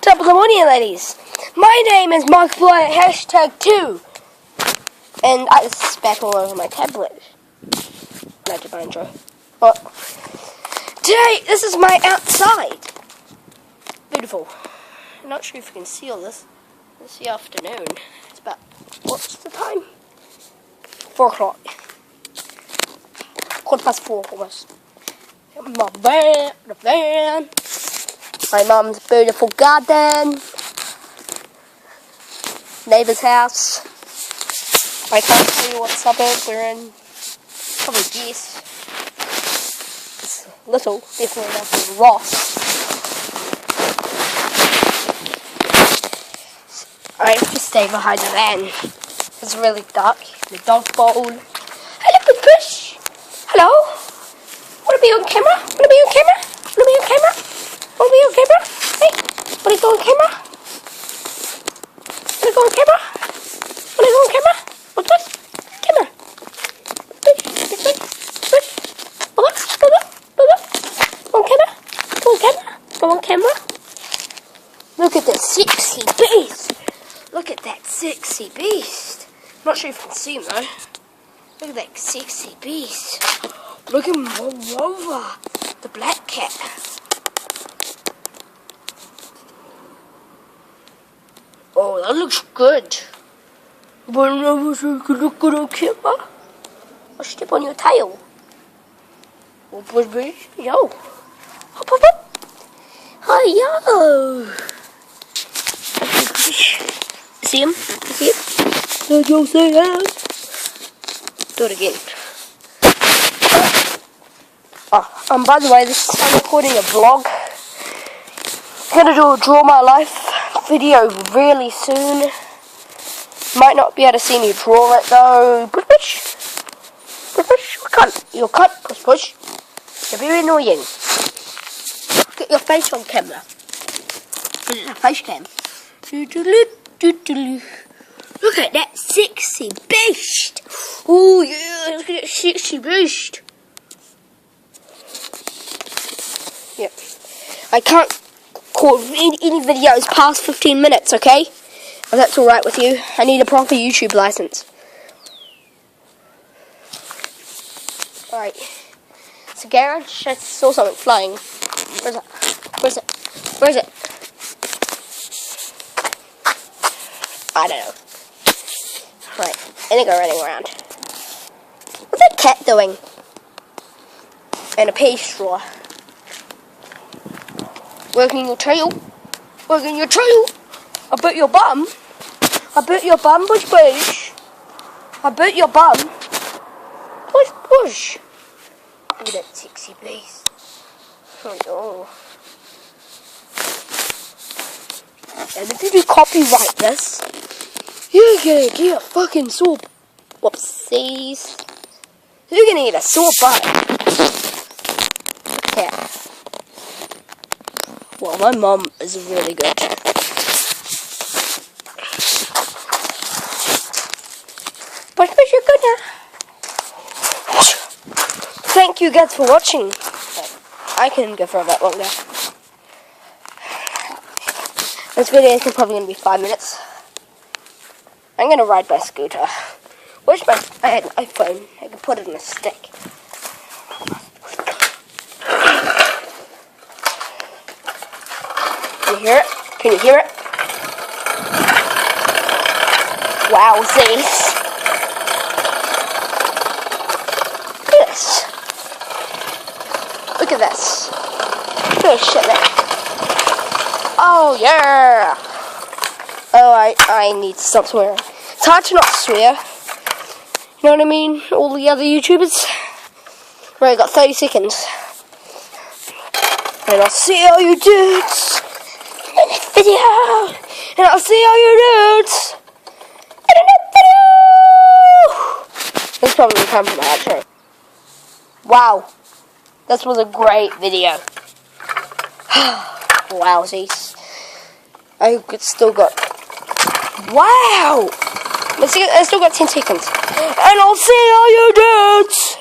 Top of the morning, ladies. My name is Markiplier #2, and this is back all over my tablet. Not to my intro. Well, today, this is my outside. Beautiful. I'm not sure if you can see all this. It's the afternoon. It's about, what's the time? 4 o'clock. 4:15 almost. My van, the van. My mum's beautiful garden. Neighbour's house. I can't tell you what suburb we're in. Probably guess. It's little, definitely not in Ross. I have to stay behind the van. It's really dark. The dog bowl. Hello, good fish. Hello. Wanna be on camera? Wanna be on camera? Wanna be on camera? Wanna be on camera? Hey, wanna go on camera? Wanna go on camera? Wanna go on camera? What's this? Camera. On camera? Go on camera? Go on camera? Look at this sexy beast. Look at that sexy beast. I'm not sure if you can see him though. Look at that sexy beast. Look at him roll over. The black cat. Oh, that looks good. But I wish I could look good on camera. I'll step on your tail. Oh, baby. Yo. Hop, hop, hop. Hi, yo. See him? See him? Let you say that. Do it again. By the way, I'm recording a vlog. I'm gonna do a draw my life video really soon. Might not be able to see me draw it though. Push. You can't push. You're very annoying. Get your face on camera. This is a face cam. Look at that sexy beast. Oh yeah, look at that sexy beast. Yep. I can't record any videos past 15 minutes, okay? If that's alright with you. I need a proper YouTube license. Alright. It's a garage. I saw something flying. Where's it? Where's it? Where's it? I don't know. Right. And they go running around. What's that cat doing? And a pea straw. Working your tail. Working your tail. I bet your bum. I bet your bum, push. I bet your bum. Push. Look at that sexy beast. Oh no. And if you copyright this, you're gonna get a fucking sore. Whoopsies. You're gonna get a sore butt. Yeah. Well, my mum is really good. But you're good now. Thank you guys for watching. I can go for a bit longer. This video is probably going to be 5 minutes. I'm going to ride my scooter. I had an iPhone. I can put it on a stick. Can you hear it? Can you hear it? Wowzies. Look at this. Look at this. Look at this shit there. Oh, yeah. Oh, I need to stop swearing. It's hard to not swear. You know what I mean? All the other YouTubers. Right, I got 30 seconds. And I'll see all you dudes in the next video. And I'll see all you dudes in the next video. This is probably the time for my outro. Wow. This was a great video. Wowzies. I still got... Wow! I still got 10 seconds. And I'll see all you dudes